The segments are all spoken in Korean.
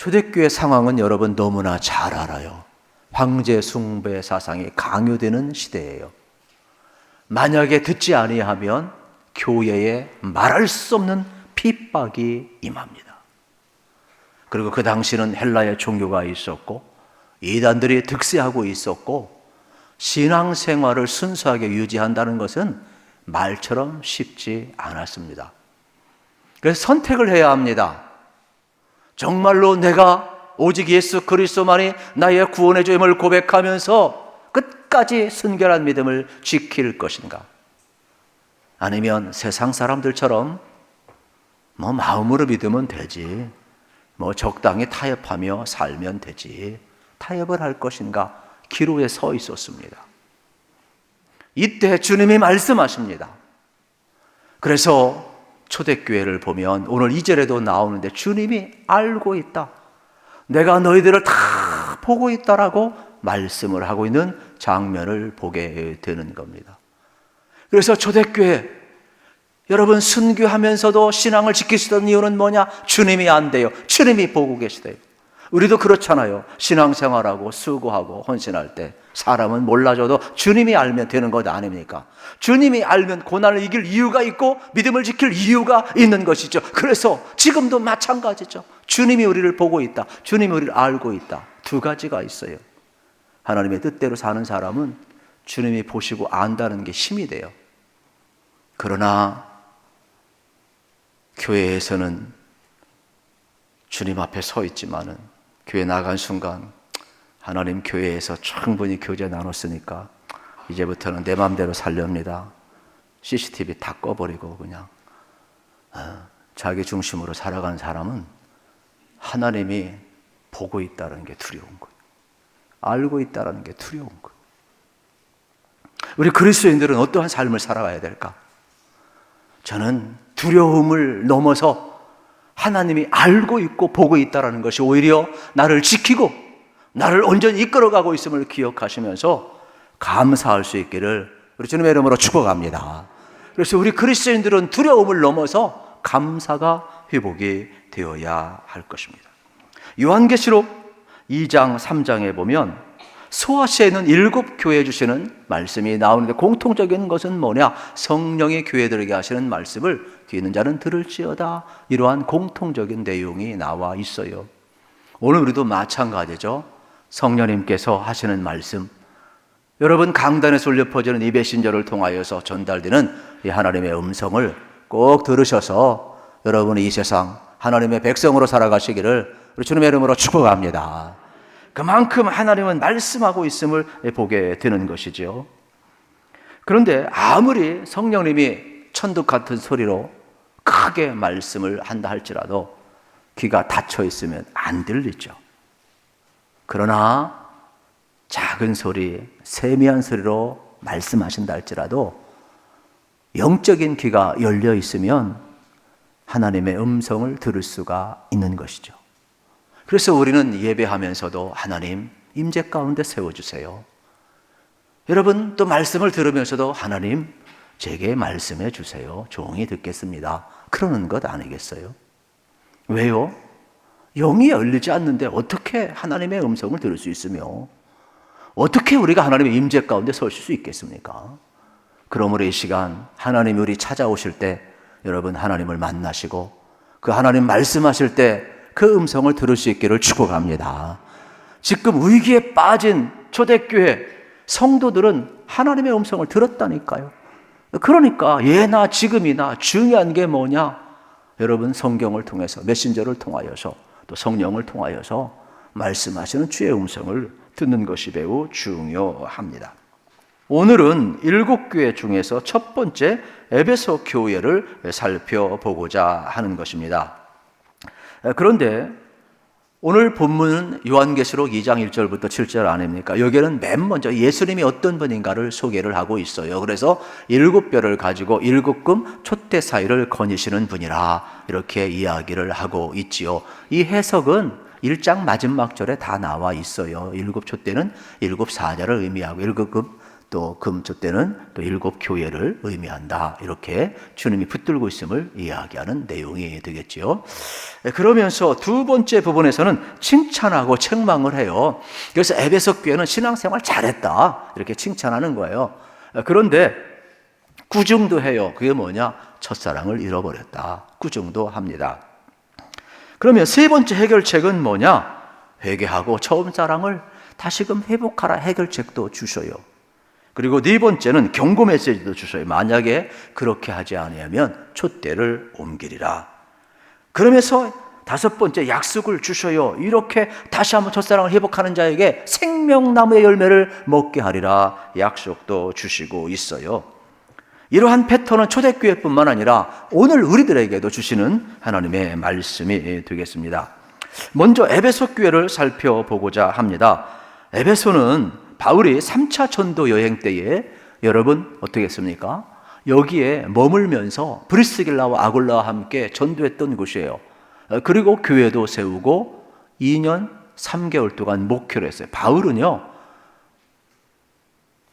초대교회 상황은 여러분 너무나 잘 알아요. 황제 숭배 사상이 강요되는 시대예요. 만약에 듣지 아니하면 교회에 말할 수 없는 핍박이 임합니다. 그리고 그 당시는 헬라의 종교가 있었고 이단들이 득세하고 있었고 신앙생활을 순수하게 유지한다는 것은 말처럼 쉽지 않았습니다. 그래서 선택을 해야 합니다. 정말로 내가 오직 예수 그리스도만이 나의 구원의 주임을 고백하면서 끝까지 순결한 믿음을 지킬 것인가? 아니면 세상 사람들처럼 마음으로 믿으면 되지, 적당히 타협하며 살면 되지, 타협을 할 것인가? 기로에 서 있었습니다. 이때 주님이 말씀하십니다. 그래서 초대교회를 보면 오늘 2절에도 나오는데 주님이 알고 있다, 내가 너희들을 다 보고 있다라고 말씀을 하고 있는 장면을 보게 되는 겁니다. 그래서 초대교회 여러분 순교하면서도 신앙을 지키시던 이유는 뭐냐? 주님이 안 돼요. 주님이 보고 계시대요. 우리도 그렇잖아요. 신앙생활하고 수고하고 헌신할 때 사람은 몰라줘도 주님이 알면 되는 것 아닙니까? 주님이 알면 고난을 이길 이유가 있고 믿음을 지킬 이유가 있는 것이죠. 그래서 지금도 마찬가지죠. 주님이 우리를 보고 있다, 주님이 우리를 알고 있다. 두 가지가 있어요. 하나님의 뜻대로 사는 사람은 주님이 보시고 안다는 게 힘이 돼요. 그러나 교회에서는 주님 앞에 서 있지만은 교회 나간 순간 하나님 교회에서 충분히 교제 나눴으니까 이제부터는 내 마음대로 살렵니다. CCTV 다 꺼버리고 그냥 자기 중심으로 살아가는 사람은 하나님이 보고 있다는 게 두려운 거예요. 알고 있다는 게 두려운 거예요. 우리 그리스도인들은 어떠한 삶을 살아가야 될까? 저는 두려움을 넘어서 하나님이 알고 있고 보고 있다는 것이 오히려 나를 지키고 나를 온전히 이끌어가고 있음을 기억하시면서 감사할 수 있기를 우리 주님의 이름으로 축복합니다. 그래서 우리 그리스도인들은 두려움을 넘어서 감사가 회복이 되어야 할 것입니다. 요한계시록 2장 3장에 보면 소아시아에 있는 7교회에 주시는 말씀이 나오는데 공통적인 것은 뭐냐? 성령이 교회들에게 하시는 말씀을 듣는 자는 들을지어다. 이러한 공통적인 내용이 나와 있어요. 오늘 우리도 마찬가지죠. 성령님께서 하시는 말씀, 여러분 강단에서 울려 퍼지는 이 메신저를 통하여서 전달되는 이 하나님의 음성을 꼭 들으셔서 여러분이 이 세상 하나님의 백성으로 살아가시기를 우리 주님의 이름으로 축복합니다. 그만큼 하나님은 말씀하고 있음을 보게 되는 것이죠. 그런데 아무리 성령님이 천둥 같은 소리로 크게 말씀을 한다 할지라도 귀가 닫혀 있으면 안 들리죠. 그러나 작은 소리, 세미한 소리로 말씀하신다 할지라도 영적인 귀가 열려 있으면 하나님의 음성을 들을 수가 있는 것이죠. 그래서 우리는 예배하면서도 하나님 임재 가운데 세워주세요. 여러분 또 말씀을 들으면서도 하나님 제게 말씀해 주세요. 종이 듣겠습니다. 그러는 것 아니겠어요? 왜요? 영이 열리지 않는데 어떻게 하나님의 음성을 들을 수 있으며 어떻게 우리가 하나님의 임재 가운데 서실 수 있겠습니까? 그러므로 이 시간 하나님이 우리 찾아오실 때 여러분 하나님을 만나시고 그 하나님 말씀하실 때 그 음성을 들을 수 있기를 축복합니다. 지금 위기에 빠진 초대교회 성도들은 하나님의 음성을 들었다니까요. 그러니까 예나 지금이나 중요한 게 뭐냐? 여러분 성경을 통해서 메신저를 통하여서 또 성령을 통하여서 말씀하시는 주의 음성을 듣는 것이 매우 중요합니다. 오늘은 7교회 중에서 첫 번째 에베소 교회를 살펴보고자 하는 것입니다. 그런데 오늘 본문은 요한계시록 2장 1절부터 7절 아닙니까? 여기는 맨 먼저 예수님이 어떤 분인가를 소개를 하고 있어요. 그래서 7뼈를 가지고 7금 촛대 사이를 거니시는 분이라 이렇게 이야기를 하고 있지요. 이 해석은 1장 마지막 절에 다 나와 있어요. 7 촛대는 7 사자를 의미하고 7금 또 금초 때는 또 7 교회를 의미한다. 이렇게 주님이 붙들고 있음을 이야기하는 내용이 되겠지요. 그러면서 두 번째 부분에서는 칭찬하고 책망을 해요. 그래서 에베소 교회는 신앙생활 잘했다. 이렇게 칭찬하는 거예요. 그런데 꾸중도 해요. 그게 뭐냐? 첫사랑을 잃어버렸다. 꾸중도 합니다. 그러면 세 번째 해결책은 뭐냐? 회개하고 처음 사랑을 다시금 회복하라 해결책도 주셔요. 그리고 네 번째는 경고 메시지도 주셔요. 만약에 그렇게 하지 않으면 촛대를 옮기리라. 그러면서 다섯 번째 약속을 주셔요. 이렇게 다시 한번 첫사랑을 회복하는 자에게 생명나무의 열매를 먹게 하리라 약속도 주시고 있어요. 이러한 패턴은 초대교회뿐만 아니라 오늘 우리들에게도 주시는 하나님의 말씀이 되겠습니다. 먼저 에베소 교회를 살펴보고자 합니다. 에베소는 바울이 3차 전도 여행 때에 여러분 어떻게 했습니까? 여기에 머물면서 브리스길라와 아굴라와 함께 전도했던 곳이에요. 그리고 교회도 세우고 2년 3개월 동안 목회를 했어요. 바울은요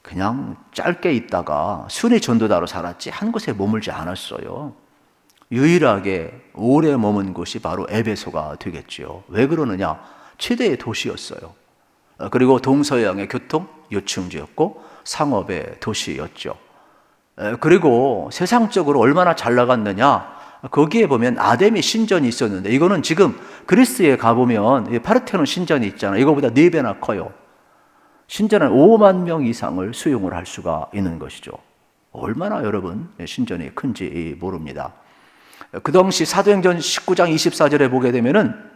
그냥 짧게 있다가 순위 전도자로 살았지 한 곳에 머물지 않았어요. 유일하게 오래 머문 곳이 바로 에베소가 되겠죠. 왜 그러느냐? 최대의 도시였어요. 그리고 동서양의 교통 요충지였고 상업의 도시였죠. 그리고 세상적으로 얼마나 잘 나갔느냐? 거기에 보면 아데미 신전이 있었는데 이거는 지금 그리스에 가보면 파르테논 신전이 있잖아요. 이거보다 4배나 커요. 신전은 5만 명 이상을 수용을 할 수가 있는 것이죠. 얼마나 여러분 신전이 큰지 모릅니다. 그 당시 사도행전 19장 24절에 보게 되면은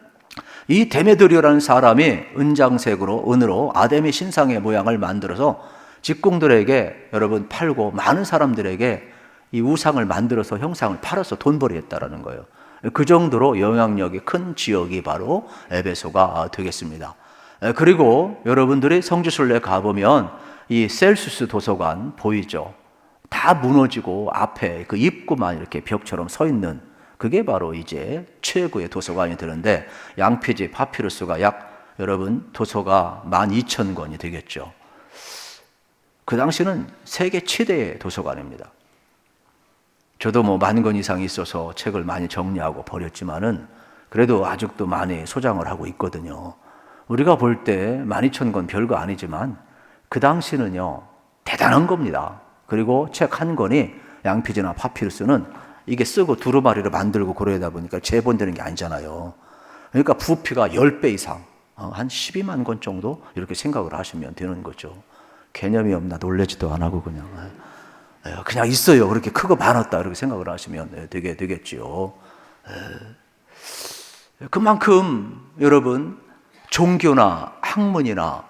이 데메드리오라는 사람이 은장색으로 은으로 아데미 신상의 모양을 만들어서 직공들에게 여러분 팔고 많은 사람들에게 이 우상을 만들어서 형상을 팔아서 돈벌이 했다라는 거예요. 그 정도로 영향력이 큰 지역이 바로 에베소가 되겠습니다. 그리고 여러분들이 성지순례 가보면 이 셀수스 도서관 보이죠? 다 무너지고 앞에 그 입구만 이렇게 벽처럼 서 있는 그게 바로 이제 최고의 도서관이 되는데 양피지 파피루스가 약 여러분 도서가 12,000권이 되겠죠. 그 당시는 세계 최대의 도서관입니다. 저도 뭐 10,000권 이상이 있어서 책을 많이 정리하고 버렸지만은 그래도 아직도 많이 소장을 하고 있거든요. 우리가 볼 때 12,000권 별거 아니지만 그 당시는요 대단한 겁니다. 그리고 책 한 권이 양피지나 파피루스는 이게 쓰고 두루마리를 만들고 그러다 보니까 재본되는 게 아니잖아요. 그러니까 부피가 10배 이상, 한 12만 권 정도 이렇게 생각을 하시면 되는 거죠. 개념이 없나 놀래지도 안 하고 그냥 있어요. 그렇게 크고 많았다 이렇게 생각을 하시면 되겠지요. 그만큼 여러분 종교나 학문이나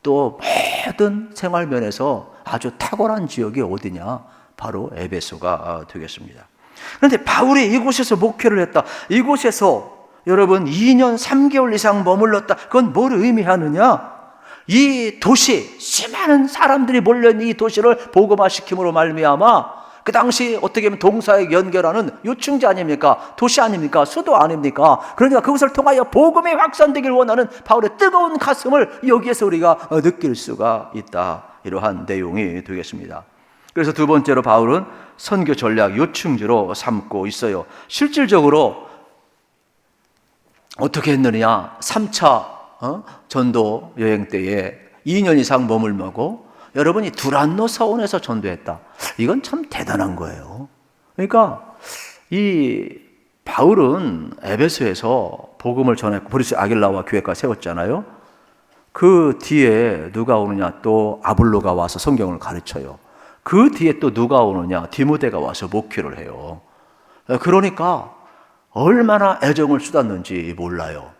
또 모든 생활면에서 아주 탁월한 지역이 어디냐? 바로 에베소가 되겠습니다. 그런데 바울이 이곳에서 목회를 했다. 이곳에서 여러분 2년 3개월 이상 머물렀다. 그건 뭘 의미하느냐? 이 도시, 수많은 사람들이 몰려있는 이 도시를 복음화시킴으로 말미암아 그 당시 어떻게 보면 동서에 연결하는 요충지 아닙니까? 도시 아닙니까? 수도 아닙니까? 그러니까 그것을 통하여 복음이 확산되길 원하는 바울의 뜨거운 가슴을 여기에서 우리가 느낄 수가 있다. 이러한 내용이 되겠습니다. 그래서 두 번째로 바울은 선교 전략 요충지로 삼고 있어요. 실질적으로 어떻게 했느냐? 3차 전도 여행 때에 2년 이상 머물고 여러분이 두란노 서원에서 전도했다. 이건 참 대단한 거예요. 그러니까 이 바울은 에베소에서 복음을 전했고 브리스 아길라와 교회가 세웠잖아요. 그 뒤에 누가 오느냐? 또 아볼로가 와서 성경을 가르쳐요. 그 뒤에 또 누가 오느냐? 디모데가 와서 목회를 해요. 그러니까 얼마나 애정을 쏟았는지 몰라요.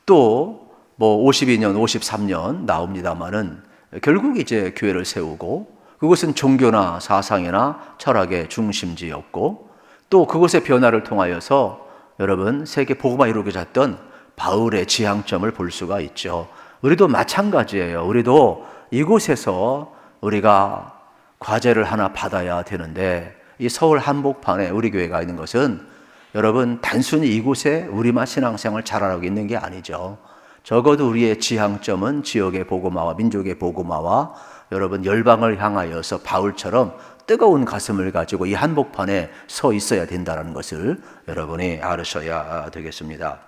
또 뭐 52년, 53년 나옵니다만은 결국 이제 교회를 세우고 그것은 종교나 사상이나 철학의 중심지였고 또 그것의 변화를 통하여서 여러분 세계 복음화 이루고자 했던 바울의 지향점을 볼 수가 있죠. 우리도 마찬가지예요. 우리도 이곳에서 우리가 과제를 하나 받아야 되는데 이 서울 한복판에 우리 교회가 있는 것은 여러분 단순히 이곳에 우리만 신앙생활 잘하고 있는 게 아니죠. 적어도 우리의 지향점은 지역의 복음화와 민족의 복음화와 여러분 열방을 향하여서 바울처럼 뜨거운 가슴을 가지고 이 한복판에 서 있어야 된다는 것을 여러분이 알으셔야 되겠습니다.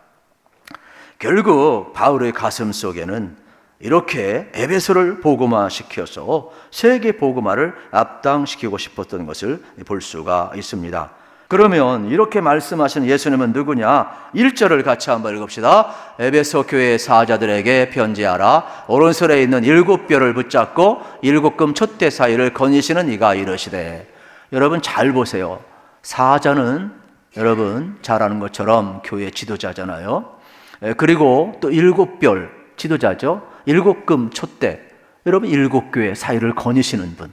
결국 바울의 가슴 속에는 이렇게 에베소를 복음화시켜서 세계 복음화를 앞당시키고 싶었던 것을 볼 수가 있습니다. 그러면 이렇게 말씀하신 예수님은 누구냐? 1절을 같이 한번 읽읍시다. 에베소 교회 사자들에게 편지하라. 오른손에 있는 7뼈를 붙잡고 7금 촛대 사이를 거니시는 이가 이르시되. 여러분 잘 보세요. 사자는 여러분 잘 아는 것처럼 교회 지도자잖아요. 그리고 또 7별 지도자죠. 7금 촛대. 여러분 7교회 사이를 거니시는 분.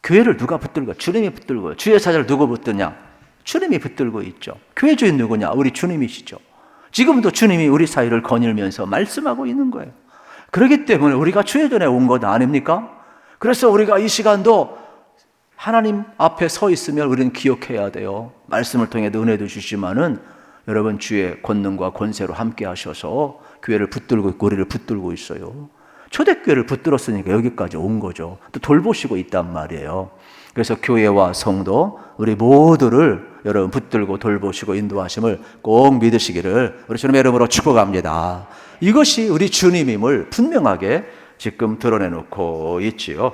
교회를 누가 붙들고? 주님이 붙들고요. 주의 사자를 누가 붙드냐? 주님이 붙들고 있죠. 교회 주인 누구냐? 우리 주님이시죠. 지금도 주님이 우리 사이를 거닐면서 말씀하고 있는 거예요. 그렇기 때문에 우리가 주의 전에 온 것 아닙니까? 그래서 우리가 이 시간도 하나님 앞에 서 있으면 우리는 기억해야 돼요. 말씀을 통해도 은혜도 주시지만은 여러분 주의 권능과 권세로 함께 하셔서 교회를 붙들고 있고 우리를 붙들고 있어요. 초대교회를 붙들었으니까 여기까지 온 거죠. 또 돌보시고 있단 말이에요. 그래서 교회와 성도 우리 모두를 여러분 붙들고 돌보시고 인도하심을 꼭 믿으시기를 우리 주님의 이름으로 축복합니다. 이것이 우리 주님임을 분명하게 지금 드러내놓고 있지요.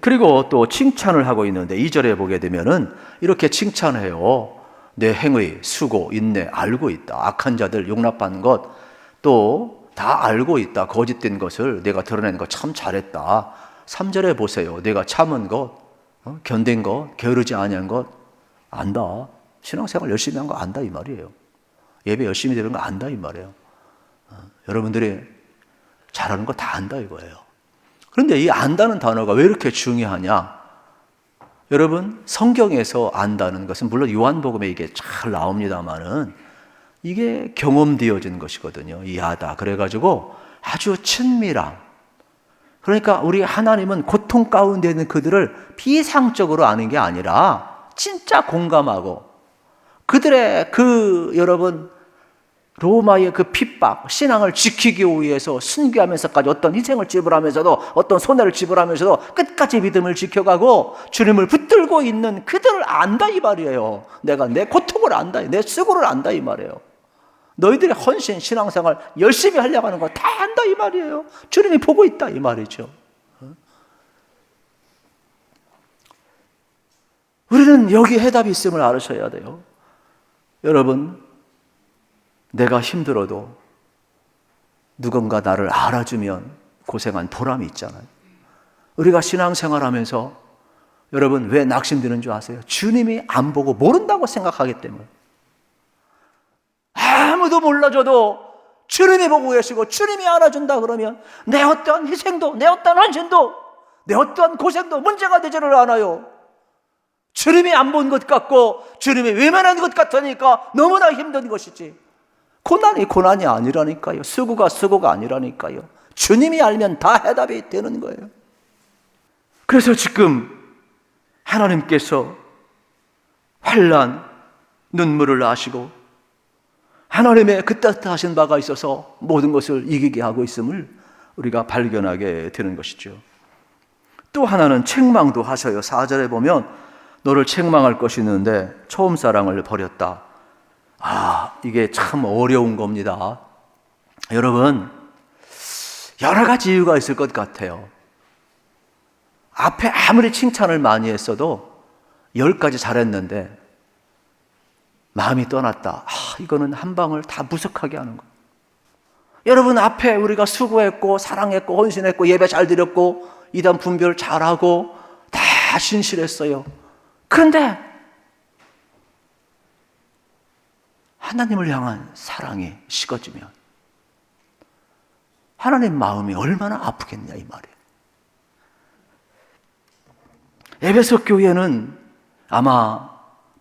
그리고 또 칭찬을 하고 있는데 2절에 보게 되면은 이렇게 칭찬해요. 내 행의, 수고, 인내 알고 있다. 악한 자들 용납한 것 또 다 알고 있다. 거짓된 것을 내가 드러낸 거 참 잘했다. 3절에 보세요. 내가 참은 것, 견딘 것, 게으르지 아니한 것 안다. 신앙생활 열심히 한 거 안다 이 말이에요. 예배 열심히 드리는 거 안다 이 말이에요. 여러분들이 잘하는 거 다 안다 이거예요. 그런데 이 안다는 단어가 왜 이렇게 중요하냐? 여러분 성경에서 안다는 것은 물론 요한복음에 이게 잘 나옵니다만은 이게 경험되어진 것이거든요. 이하다. 그래가지고 아주 친밀함. 그러니까 우리 하나님은 고통 가운데 있는 그들을 비상적으로 아는 게 아니라 진짜 공감하고 그들의 여러분 로마의 그 핍박, 신앙을 지키기 위해서 순교하면서까지 어떤 희생을 지불하면서도 어떤 손해를 지불하면서도 끝까지 믿음을 지켜가고 주님을 붙들고 있는 그들을 안다 이 말이에요. 내가 내 고통을 안다, 내 수고를 안다 이 말이에요. 너희들의 헌신, 신앙생활 열심히 하려고 하는 거 다 안다 이 말이에요. 주님이 보고 있다 이 말이죠. 우리는 여기 해답이 있음을 알으셔야 돼요. 여러분 내가 힘들어도 누군가 나를 알아주면 고생한 보람이 있잖아요. 우리가 신앙생활하면서 여러분 왜 낙심되는 줄 아세요? 주님이 안 보고 모른다고 생각하기 때문에. 아무도 몰라줘도 주님이 보고 계시고 주님이 알아준다 그러면 내 어떠한 희생도 내 어떠한 헌신도 내 어떠한 고생도 문제가 되지를 않아요. 주님이 안 본 것 같고 주님이 외면한 것 같으니까 너무나 힘든 것이지. 고난이 고난이 아니라니까요. 수고가 수고가 아니라니까요. 주님이 알면 다 해답이 되는 거예요. 그래서 지금 하나님께서 환난, 눈물을 아시고 하나님의 그 따뜻하신 바가 있어서 모든 것을 이기게 하고 있음을 우리가 발견하게 되는 것이죠. 또 하나는 책망도 하셔요. 4절에 보면 너를 책망할 것이 있는데 처음 사랑을 버렸다. 이게 참 어려운 겁니다. 여러분, 여러 가지 이유가 있을 것 같아요. 앞에 아무리 칭찬을 많이 했어도 10가지 잘했는데 마음이 떠났다. 이거는 한 방을 다 무석하게 하는 거예요. 여러분 앞에 우리가 수고했고 사랑했고 헌신했고 예배 잘 드렸고 이단 분별 잘하고 다 신실했어요. 그런데 하나님을 향한 사랑이 식어지면 하나님 마음이 얼마나 아프겠냐 이 말이에요. 에베소 교회는 아마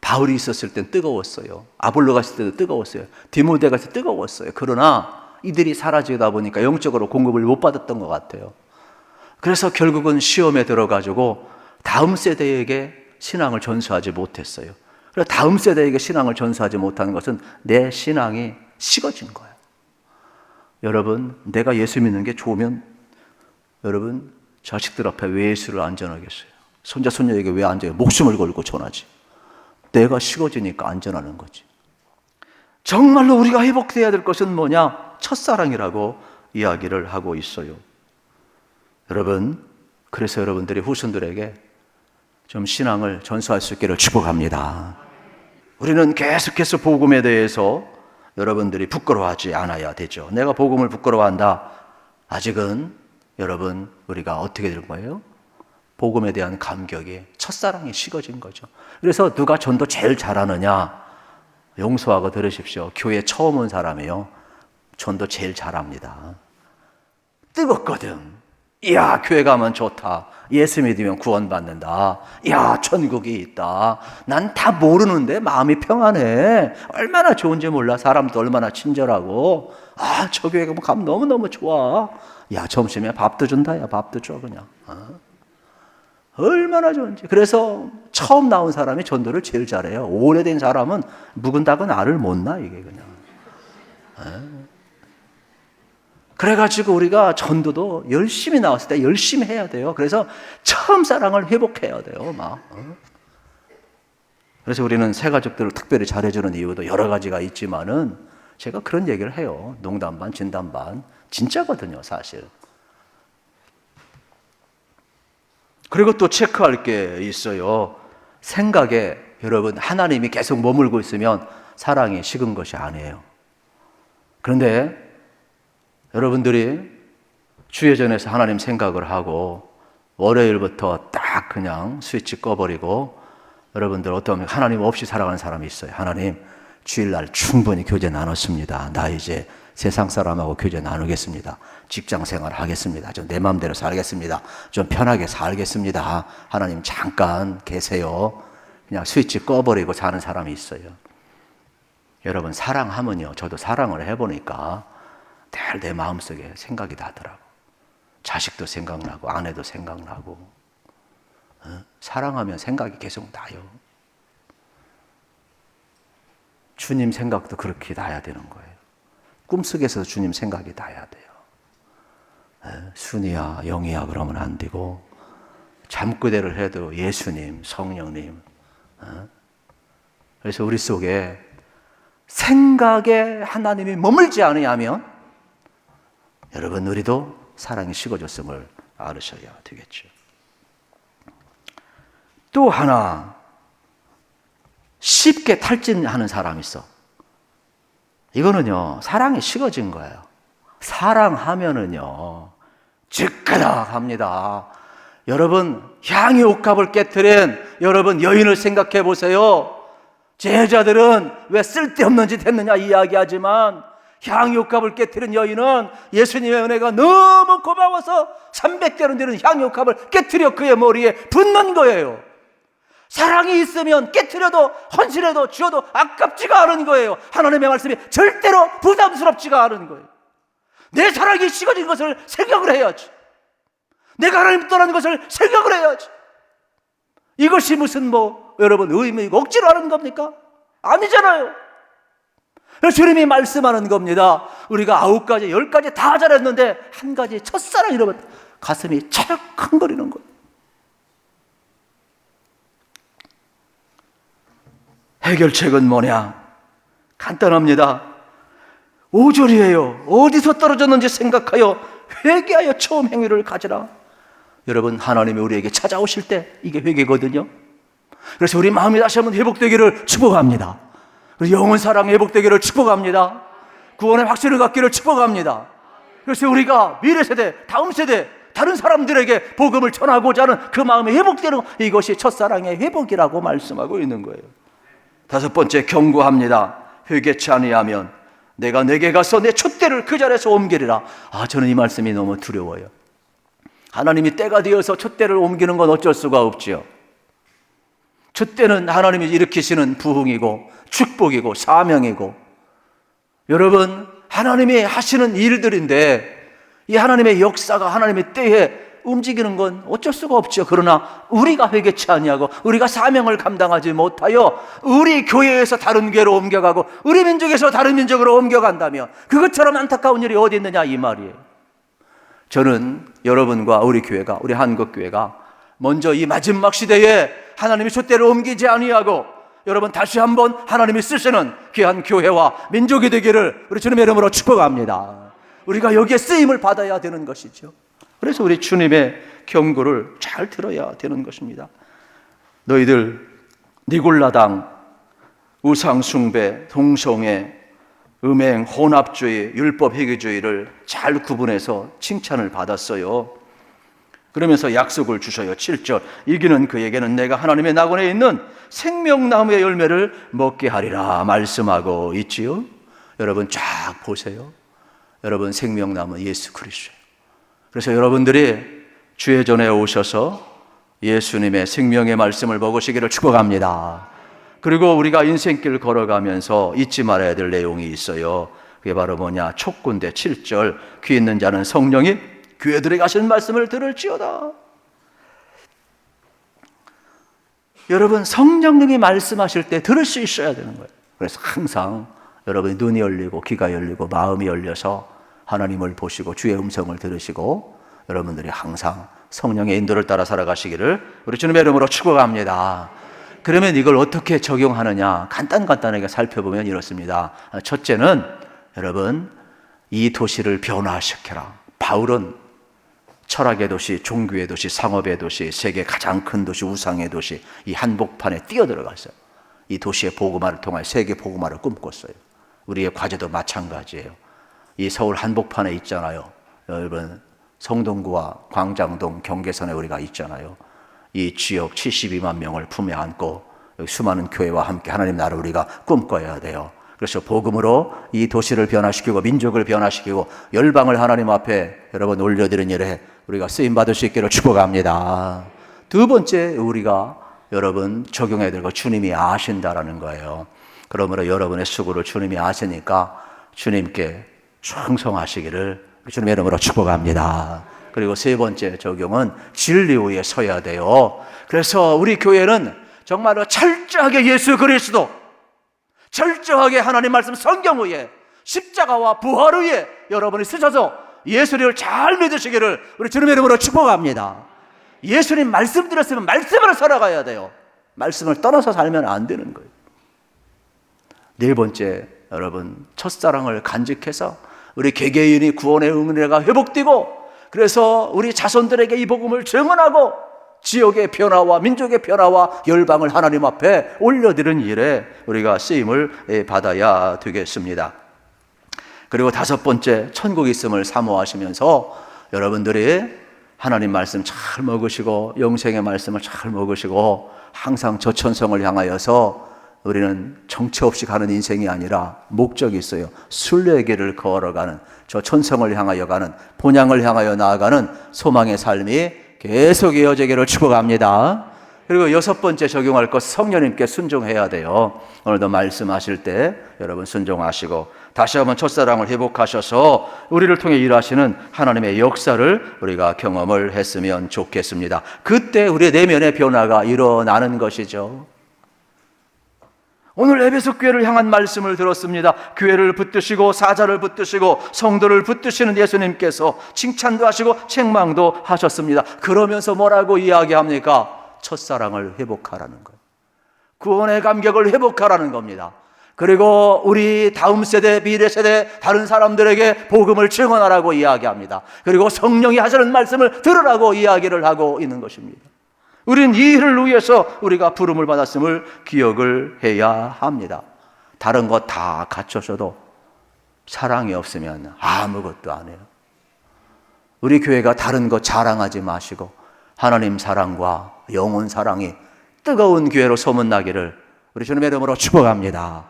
바울이 있었을 땐 뜨거웠어요. 아볼로가 있을 때도 뜨거웠어요. 디모데가 있을 때 뜨거웠어요. 그러나 이들이 사라지다 보니까 영적으로 공급을 못 받았던 것 같아요. 그래서 결국은 시험에 들어가지고 다음 세대에게 신앙을 전수하지 못했어요. 그래서 다음 세대에게 신앙을 전수하지 못하는 것은 내 신앙이 식어진 거예요. 여러분, 내가 예수 믿는 게 좋으면 여러분 자식들 앞에 왜 예수를 안전하겠어요? 손자 손녀에게 왜 안전해? 목숨을 걸고 전하지. 내가 식어지니까 안전하는 거지. 정말로 우리가 회복돼야 될 것은 뭐냐? 첫사랑이라고 이야기를 하고 있어요. 여러분, 그래서 여러분들이 후손들에게 좀 신앙을 전수할 수 있기를 축복합니다. 우리는 계속해서 복음에 대해서 여러분들이 부끄러워하지 않아야 되죠. 내가 복음을 부끄러워한다. 아직은 여러분, 우리가 어떻게 될 거예요? 복음에 대한 감격이, 첫사랑이 식어진 거죠. 그래서 누가 전도 제일 잘하느냐? 용서하고 들으십시오. 교회 처음 온 사람이요, 전도 제일 잘합니다. 뜨겁거든. 이야, 교회 가면 좋다. 예수 믿으면 구원받는다. 이야, 천국이 있다. 난 다 모르는데 마음이 평안해. 얼마나 좋은지 몰라. 사람도 얼마나 친절하고. 아, 저 교회 가면 너무너무 좋아. 야, 점심에 밥도 준다. 야, 밥도 줘 그냥. 얼마나 좋은지. 그래서 처음 나온 사람이 전도를 제일 잘해요. 오래된 사람은 묵은 닭은 알을 못 나, 이게 그냥. 그래가지고 우리가 전도도 열심히 나왔을 때 열심히 해야 돼요. 그래서 처음 사랑을 회복해야 돼요, 막. 그래서 우리는 새 가족들을 특별히 잘해주는 이유도 여러 가지가 있지만은 제가 그런 얘기를 해요. 농담 반, 진담 반. 진짜거든요, 사실. 그리고 또 체크할 게 있어요. 생각에 여러분, 하나님이 계속 머물고 있으면 사랑이 식은 것이 아니에요. 그런데 여러분들이 주예전에서 하나님 생각을 하고 월요일부터 딱 그냥 스위치 꺼버리고, 여러분들 어떠면 하나님 없이 살아가는 사람이 있어요. 하나님, 주일날 충분히 교제 나눴습니다. 나 이제 세상 사람하고 교제 나누겠습니다. 직장 생활 하겠습니다. 좀 내 마음대로 살겠습니다. 좀 편하게 살겠습니다. 하나님 잠깐 계세요. 그냥 스위치 꺼버리고 사는 사람이 있어요. 여러분, 사랑하면요, 저도 사랑을 해보니까 늘 내 마음속에 생각이 나더라고. 자식도 생각나고 아내도 생각나고. 사랑하면 생각이 계속 나요. 주님 생각도 그렇게 나야 되는 거예요. 꿈속에서 주님 생각이 나야 돼요. 순이야, 영이야 그러면 안 되고, 잠꼬대를 해도 예수님, 성령님. 그래서 우리 속에 생각에 하나님이 머물지 않으면 여러분, 우리도 사랑이 식어졌음을 알으셔야 되겠죠. 또 하나, 쉽게 탈진하는 사람이 있어. 이거는요, 사랑이 식어진 거예요. 사랑하면은요, 즉그락합니다. 여러분, 향유 옥합을 깨트린 여러분 여인을 생각해 보세요. 제자들은 왜 쓸데없는 짓 했느냐 이야기하지만, 향유 옥합을 깨트린 여인은 예수님의 은혜가 너무 고마워서 300대로 되는 향유 옥합을 깨트려 그의 머리에 붓는 거예요. 사랑이 있으면 깨트려도 헌신해도 주어도 아깝지가 않은 거예요. 하나님의 말씀이 절대로 부담스럽지가 않은 거예요. 내 사랑이 식어진 것을 생각을 해야지. 내가 하나님 떠나는 것을 생각을 해야지. 이것이 무슨 여러분 의미이고 억지로 하는 겁니까? 아니잖아요. 주님이 말씀하는 겁니다. 우리가 9가지, 10가지 다 잘했는데 한 가지 첫사랑 잃어버렸다. 가슴이 철컹거리는 거예요. 해결책은 뭐냐? 간단합니다. 5절이에요. 어디서 떨어졌는지 생각하여 회개하여 처음 행위를 가지라. 여러분, 하나님이 우리에게 찾아오실 때 이게 회개거든요. 그래서 우리 마음이 다시 한번 회복되기를 축복합니다. 우리 영혼 사랑 회복되기를 축복합니다. 구원의 확신을 갖기를 축복합니다. 그래서 우리가 미래 세대, 다음 세대, 다른 사람들에게 복음을 전하고자 하는 그 마음이 회복되는, 이것이 첫사랑의 회복이라고 말씀하고 있는 거예요. 5번째, 경고합니다. 회개치 아니하면 내가 내게 가서 내 촛대를 그 자리에서 옮기리라. 저는 이 말씀이 너무 두려워요. 하나님이 때가 되어서 촛대를 옮기는 건 어쩔 수가 없지요. 촛대는 하나님이 일으키시는 부흥이고 축복이고 사명이고, 여러분, 하나님이 하시는 일들인데 이 하나님의 역사가 하나님의 때에 움직이는 건 어쩔 수가 없죠. 그러나 우리가 회개치 아니하고 우리가 사명을 감당하지 못하여 우리 교회에서 다른 교회로 옮겨가고 우리 민족에서 다른 민족으로 옮겨간다면 그것처럼 안타까운 일이 어디 있느냐 이 말이에요. 저는 여러분과 우리 교회가, 우리 한국교회가 먼저 이 마지막 시대에 하나님이 촛대를 옮기지 아니하고 여러분 다시 한번 하나님이 쓰시는 귀한 교회와 민족이 되기를 우리 주님의 이름으로 축복합니다. 우리가 여기에 쓰임을 받아야 되는 것이죠. 그래서 우리 주님의 경고를 잘 들어야 되는 것입니다. 너희들 니골라당, 우상숭배, 동성애, 음행, 혼합주의, 율법회개주의를 잘 구분해서 칭찬을 받았어요. 그러면서 약속을 주셔요. 7절, 이기는 그에게는 내가 하나님의 낙원에 있는 생명나무의 열매를 먹게 하리라 말씀하고 있지요. 여러분 쫙 보세요. 여러분 생명나무 예수 그리스도예요. 그래서 여러분들이 주의 전에 오셔서 예수님의 생명의 말씀을 먹으시기를 축복합니다. 그리고 우리가 인생길 걸어가면서 잊지 말아야 될 내용이 있어요. 그게 바로 뭐냐? 촉구인데 7절, 귀 있는 자는 성령이 교회들에게 하시는 말씀을 들을지어다. 여러분 성령님이 말씀하실 때 들을 수 있어야 되는 거예요. 그래서 항상 여러분이 눈이 열리고 귀가 열리고 마음이 열려서 하나님을 보시고 주의 음성을 들으시고 여러분들이 항상 성령의 인도를 따라 살아가시기를 우리 주님의 이름으로 축복합니다. 그러면 이걸 어떻게 적용하느냐? 간단하게 살펴보면 이렇습니다. 첫째는 여러분 이 도시를 변화시켜라. 바울은 철학의 도시, 종교의 도시, 상업의 도시, 세계 가장 큰 도시, 우상의 도시, 이 한복판에 뛰어들어갔어요. 이 도시의 복음화를 통해 세계 복음화를 꿈꿨어요. 우리의 과제도 마찬가지예요. 이 서울 한복판에 있잖아요. 여러분 성동구와 광장동 경계선에 우리가 있잖아요. 이 지역 72만 명을 품에 안고 수많은 교회와 함께 하나님 나라를 우리가 꿈꿔야 돼요. 그래서 복음으로 이 도시를 변화시키고 민족을 변화시키고 열방을 하나님 앞에 여러분 올려드리는 일에 우리가 쓰임받을 수 있기를 축복합니다. 두 번째 우리가 여러분 적용해야 될 거 주님이 아신다라는 거예요. 그러므로 여러분의 수고를 주님이 아시니까 주님께 충성하시기를 주님의 이름으로 축복합니다. 그리고 세 번째 적용은 진리 위에 서야 돼요. 그래서 우리 교회는 정말로 철저하게 예수 그리스도, 철저하게 하나님 말씀 성경 위에 십자가와 부활 위에 여러분이 쓰셔서 예수님을 잘 믿으시기를 우리 주님의 이름으로 축복합니다. 예수님 말씀 들었으면 말씀으로 살아가야 돼요. 말씀을 떠나서 살면 안 되는 거예요. 네 번째, 여러분 첫사랑을 간직해서 우리 개개인이 구원의 은혜가 회복되고 그래서 우리 자손들에게 이 복음을 증언하고 지역의 변화와 민족의 변화와 열방을 하나님 앞에 올려드리는 일에 우리가 쓰임을 받아야 되겠습니다. 그리고 다섯 번째, 천국 있음을 사모하시면서 여러분들이 하나님 말씀 잘 먹으시고 영생의 말씀을 잘 먹으시고 항상 저 천성을 향하여서 우리는 정체 없이 가는 인생이 아니라 목적이 있어요. 순례의 길을 걸어가는 저 천성을 향하여 가는 본향을 향하여 나아가는 소망의 삶이 계속 이어지기를 축복합니다. 그리고 여섯 번째 적용할 것, 성령님께 순종해야 돼요. 오늘도 말씀하실 때 여러분 순종하시고 다시 한번 첫사랑을 회복하셔서 우리를 통해 일하시는 하나님의 역사를 우리가 경험을 했으면 좋겠습니다. 그때 우리의 내면의 변화가 일어나는 것이죠. 오늘 에베소 교회를 향한 말씀을 들었습니다. 교회를 붙드시고 사자를 붙드시고 성도를 붙드시는 예수님께서 칭찬도 하시고 책망도 하셨습니다. 그러면서 뭐라고 이야기합니까? 첫사랑을 회복하라는 거예요. 구원의 감격을 회복하라는 겁니다. 그리고 우리 다음 세대, 미래 세대, 다른 사람들에게 복음을 증언하라고 이야기합니다. 그리고 성령이 하시는 말씀을 들으라고 이야기를 하고 있는 것입니다. 우리는 이 일을 위해서 우리가 부름을 받았음을 기억을 해야 합니다. 다른 것 다 갖춰서도 사랑이 없으면 아무것도 안 해요. 우리 교회가 다른 것 자랑하지 마시고 하나님 사랑과 영혼 사랑이 뜨거운 교회로 소문나기를 우리 주님의 이름으로 축복합니다.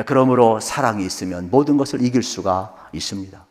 그러므로 사랑이 있으면 모든 것을 이길 수가 있습니다.